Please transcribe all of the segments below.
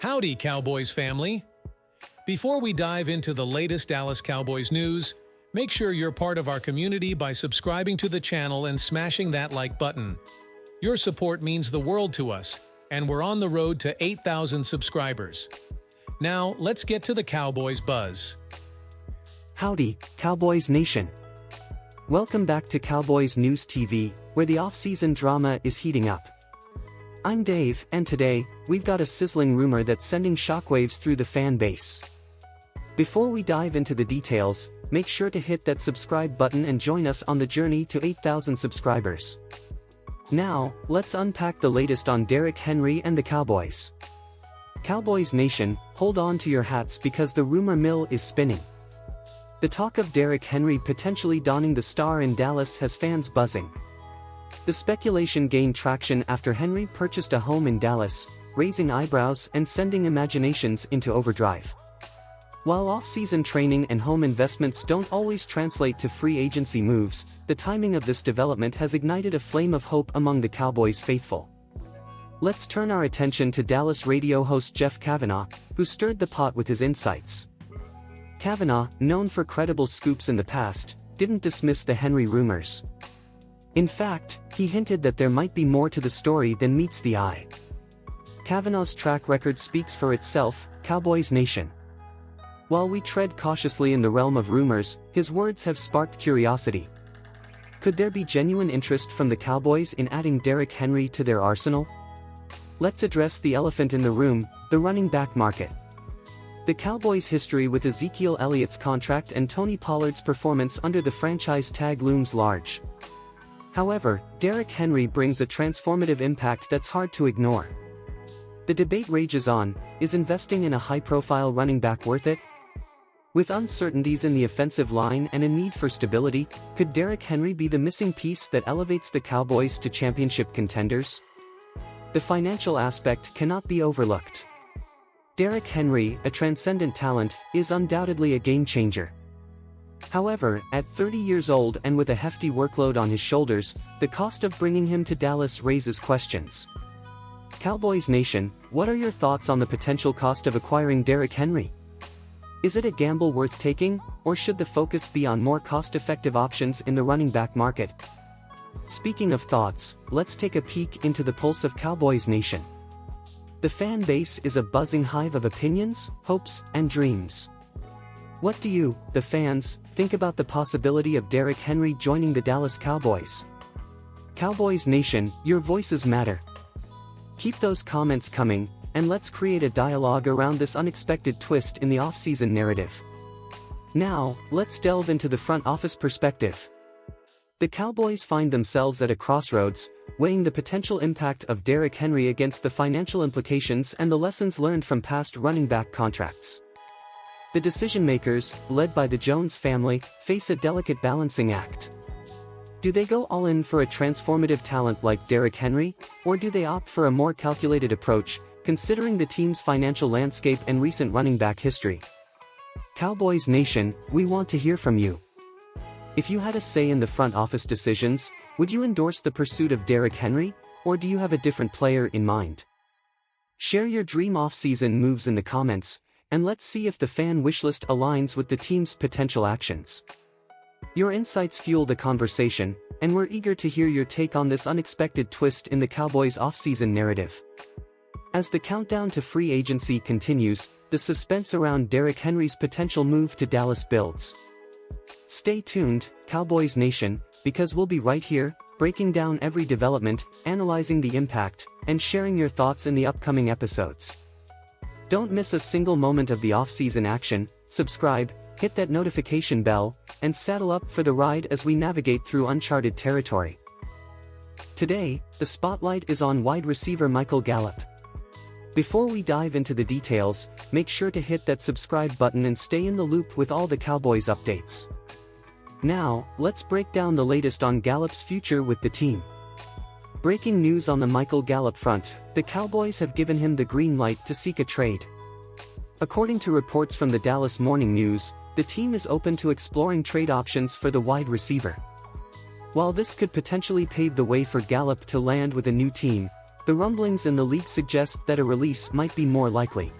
Howdy, Cowboys family! Before we dive into the latest Dallas Cowboys news, make sure you're part of our community by subscribing to the channel and smashing that like button. Your support means the world to us, and we're on the road to 8,000 subscribers. Now, let's get to the Cowboys buzz. Howdy, Cowboys Nation! Welcome back to Cowboys News TV, where the off-season drama is heating up. I'm Dave, and today, we've got a sizzling rumor that's sending shockwaves through the fan base. Before we dive into the details, make sure to hit that subscribe button and join us on the journey to 8,000 subscribers. Now, let's unpack the latest on Derrick Henry and the Cowboys. Cowboys Nation, hold on to your hats because the rumor mill is spinning. The talk of Derrick Henry potentially donning the star in Dallas has fans buzzing. The speculation gained traction after Henry purchased a home in Dallas, raising eyebrows and sending imaginations into overdrive. While off-season training and home investments don't always translate to free agency moves, the timing of this development has ignited a flame of hope among the Cowboys faithful. Let's turn our attention to Dallas radio host Jeff Kavanaugh, who stirred the pot with his insights. Kavanaugh, known for credible scoops in the past, didn't dismiss the Henry rumors. In fact, he hinted that there might be more to the story than meets the eye. Kavanaugh's track record speaks for itself, Cowboys Nation. While we tread cautiously in the realm of rumors, his words have sparked curiosity. Could there be genuine interest from the Cowboys in adding Derrick Henry to their arsenal? Let's address the elephant in the room, the running back market. The Cowboys' history with Ezekiel Elliott's contract and Tony Pollard's performance under the franchise tag looms large. However, Derrick Henry brings a transformative impact that's hard to ignore. The debate rages on: is investing in a high-profile running back worth it? With uncertainties in the offensive line and a need for stability, could Derrick Henry be the missing piece that elevates the Cowboys to championship contenders? The financial aspect cannot be overlooked. Derrick Henry, a transcendent talent, is undoubtedly a game-changer. However, at 30 years old and with a hefty workload on his shoulders, the cost of bringing him to Dallas raises questions. Cowboys Nation, what are your thoughts on the potential cost of acquiring Derrick Henry? Is it a gamble worth taking, or should the focus be on more cost-effective options in the running back market? Speaking of thoughts, let's take a peek into the pulse of Cowboys Nation. The fan base is a buzzing hive of opinions, hopes, and dreams. What do you, the fans, think about the possibility of Derrick Henry joining the Dallas Cowboys? Cowboys Nation, your voices matter. Keep those comments coming, and let's create a dialogue around this unexpected twist in the off-season narrative. Now, let's delve into the front office perspective. The Cowboys find themselves at a crossroads, weighing the potential impact of Derrick Henry against the financial implications and the lessons learned from past running back contracts. The decision-makers, led by the Jones family, face a delicate balancing act. Do they go all in for a transformative talent like Derrick Henry, or do they opt for a more calculated approach, considering the team's financial landscape and recent running back history? Cowboys Nation, we want to hear from you. If you had a say in the front office decisions, would you endorse the pursuit of Derrick Henry, or do you have a different player in mind? Share your dream off-season moves in the comments, and let's see if the fan wishlist aligns with the team's potential actions. Your insights fuel the conversation, and we're eager to hear your take on this unexpected twist in the Cowboys' off-season narrative. As the countdown to free agency continues, the suspense around Derrick Henry's potential move to Dallas builds. Stay tuned, Cowboys Nation, because we'll be right here, breaking down every development, analyzing the impact, and sharing your thoughts in the upcoming episodes. Don't miss a single moment of the off-season action. Subscribe, hit that notification bell, and saddle up for the ride as we navigate through uncharted territory. Today, the spotlight is on wide receiver Michael Gallup. Before we dive into the details, make sure to hit that subscribe button and stay in the loop with all the Cowboys updates. Now, let's break down the latest on Gallup's future with the team. Breaking news on the Michael Gallup front: the Cowboys have given him the green light to seek a trade. According to reports from the Dallas Morning News, the team is open to exploring trade options for the wide receiver. While this could potentially pave the way for Gallup to land with a new team, The rumblings in the league suggest that a release might be more likely.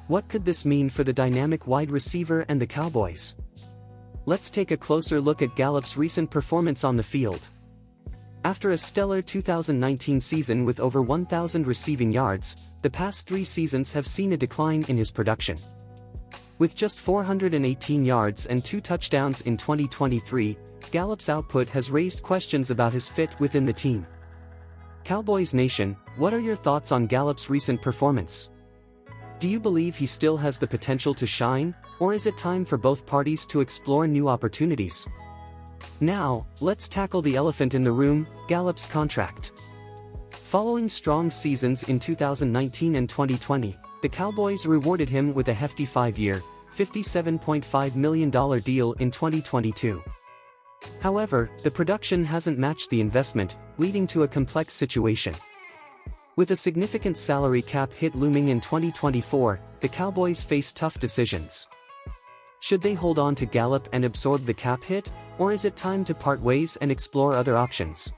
What could this mean for the dynamic wide receiver and the Cowboys? Let's take a closer look at Gallup's recent performance on the field. After a stellar 2019 season with over 1,000 receiving yards, the past 3 seasons have seen a decline in his production. With just 418 yards and 2 touchdowns in 2023, Gallup's output has raised questions about his fit within the team. Cowboys Nation, what are your thoughts on Gallup's recent performance? Do you believe he still has the potential to shine, or is it time for both parties to explore new opportunities? Now, let's tackle the elephant in the room, Gallup's contract. Following strong seasons in 2019 and 2020, the Cowboys rewarded him with a hefty 5-year, $57.5 million deal in 2022. However, the production hasn't matched the investment, leading to a complex situation. With a significant salary cap hit looming in 2024, the Cowboys face tough decisions. Should they hold on to Gallup and absorb the cap hit, or is it time to part ways and explore other options?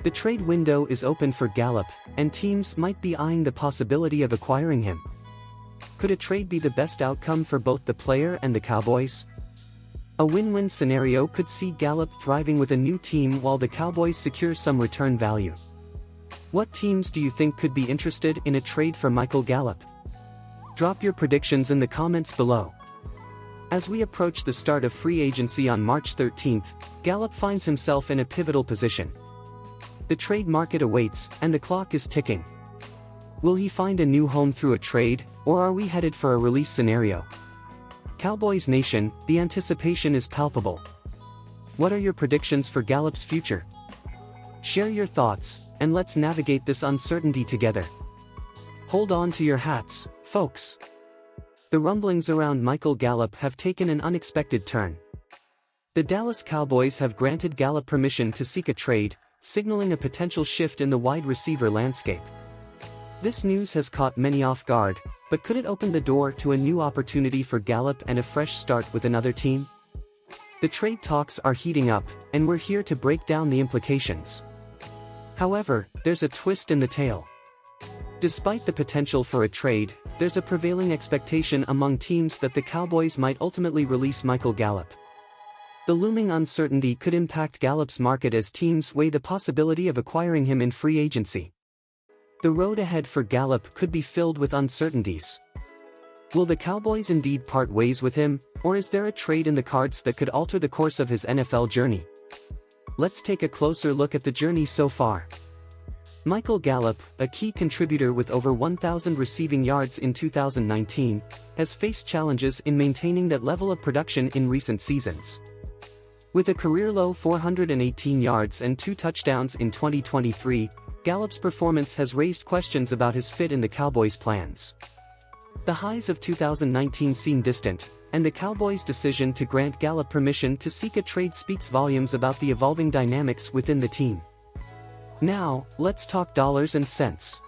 The trade window is open for Gallup, and teams might be eyeing the possibility of acquiring him. Could a trade be the best outcome for both the player and the Cowboys? A win-win scenario could see Gallup thriving with a new team while the Cowboys secure some return value. What teams do you think could be interested in a trade for Michael Gallup? Drop your predictions in the comments below. As we approach the start of free agency on March 13th, Gallup finds himself in a pivotal position. The trade market awaits, and the clock is ticking. Will he find a new home through a trade, or are we headed for a release scenario? Cowboys Nation, the anticipation is palpable. What are your predictions for Gallup's future? Share your thoughts, and let's navigate this uncertainty together. Hold on to your hats, folks. The rumblings around Michael Gallup have taken an unexpected turn. The Dallas Cowboys have granted Gallup permission to seek a trade, signaling a potential shift in the wide receiver landscape. This news has caught many off guard, but could it open the door to a new opportunity for Gallup and a fresh start with another team? The trade talks are heating up, and we're here to break down the implications. However, there's a twist in the tale. Despite the potential for a trade, there's a prevailing expectation among teams that the Cowboys might ultimately release Michael Gallup. The looming uncertainty could impact Gallup's market as teams weigh the possibility of acquiring him in free agency. The road ahead for Gallup could be filled with uncertainties. Will the Cowboys indeed part ways with him, or is there a trade in the cards that could alter the course of his NFL journey? Let's take a closer look at the journey so far. Michael Gallup, a key contributor with over 1,000 receiving yards in 2019, has faced challenges in maintaining that level of production in recent seasons. With a career-low 418 yards and 2 touchdowns in 2023, Gallup's performance has raised questions about his fit in the Cowboys' plans. The highs of 2019 seem distant, and the Cowboys' decision to grant Gallup permission to seek a trade speaks volumes about the evolving dynamics within the team. Now, let's talk dollars and cents.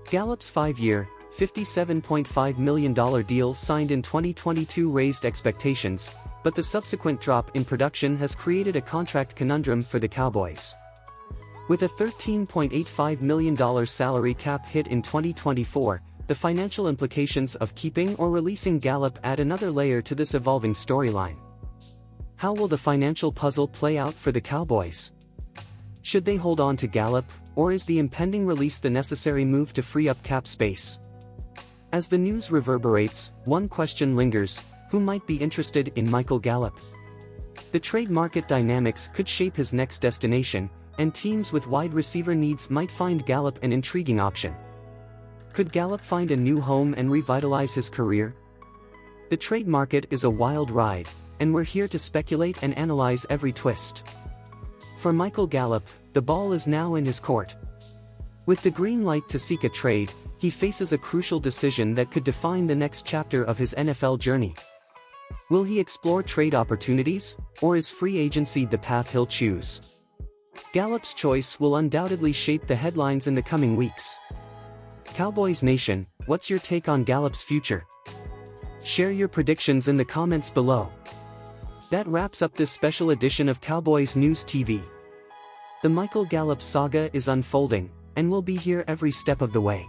Gallup's 5-year, $57.5 million deal signed in 2022 raised expectations, but the subsequent drop in production has created a contract conundrum for the Cowboys. With a $13.85 million salary cap hit in 2024, the financial implications of keeping or releasing Gallup add another layer to this evolving storyline. How will the financial puzzle play out for the Cowboys? Should they hold on to Gallup, or is the impending release the necessary move to free up cap space? As the news reverberates, one question lingers: who might be interested in Michael Gallup? The trade market dynamics could shape his next destination, and teams with wide receiver needs might find Gallup an intriguing option. Could Gallup find a new home and revitalize his career? The trade market is a wild ride, and we're here to speculate and analyze every twist. For Michael Gallup, the ball is now in his court. With the green light to seek a trade, he faces a crucial decision that could define the next chapter of his NFL journey. Will he explore trade opportunities, or is free agency the path he'll choose? Gallup's choice will undoubtedly shape the headlines in the coming weeks. Cowboys Nation, what's your take on Gallup's future? Share your predictions in the comments below. That wraps up this special edition of Cowboys News TV. The Michael Gallup saga is unfolding, and we'll be here every step of the way.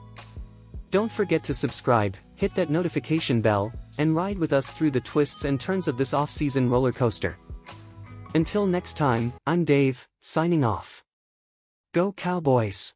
Don't forget to subscribe, hit that notification bell, and ride with us through the twists and turns of this off-season roller coaster. Until next time, I'm Dave, signing off. Go Cowboys!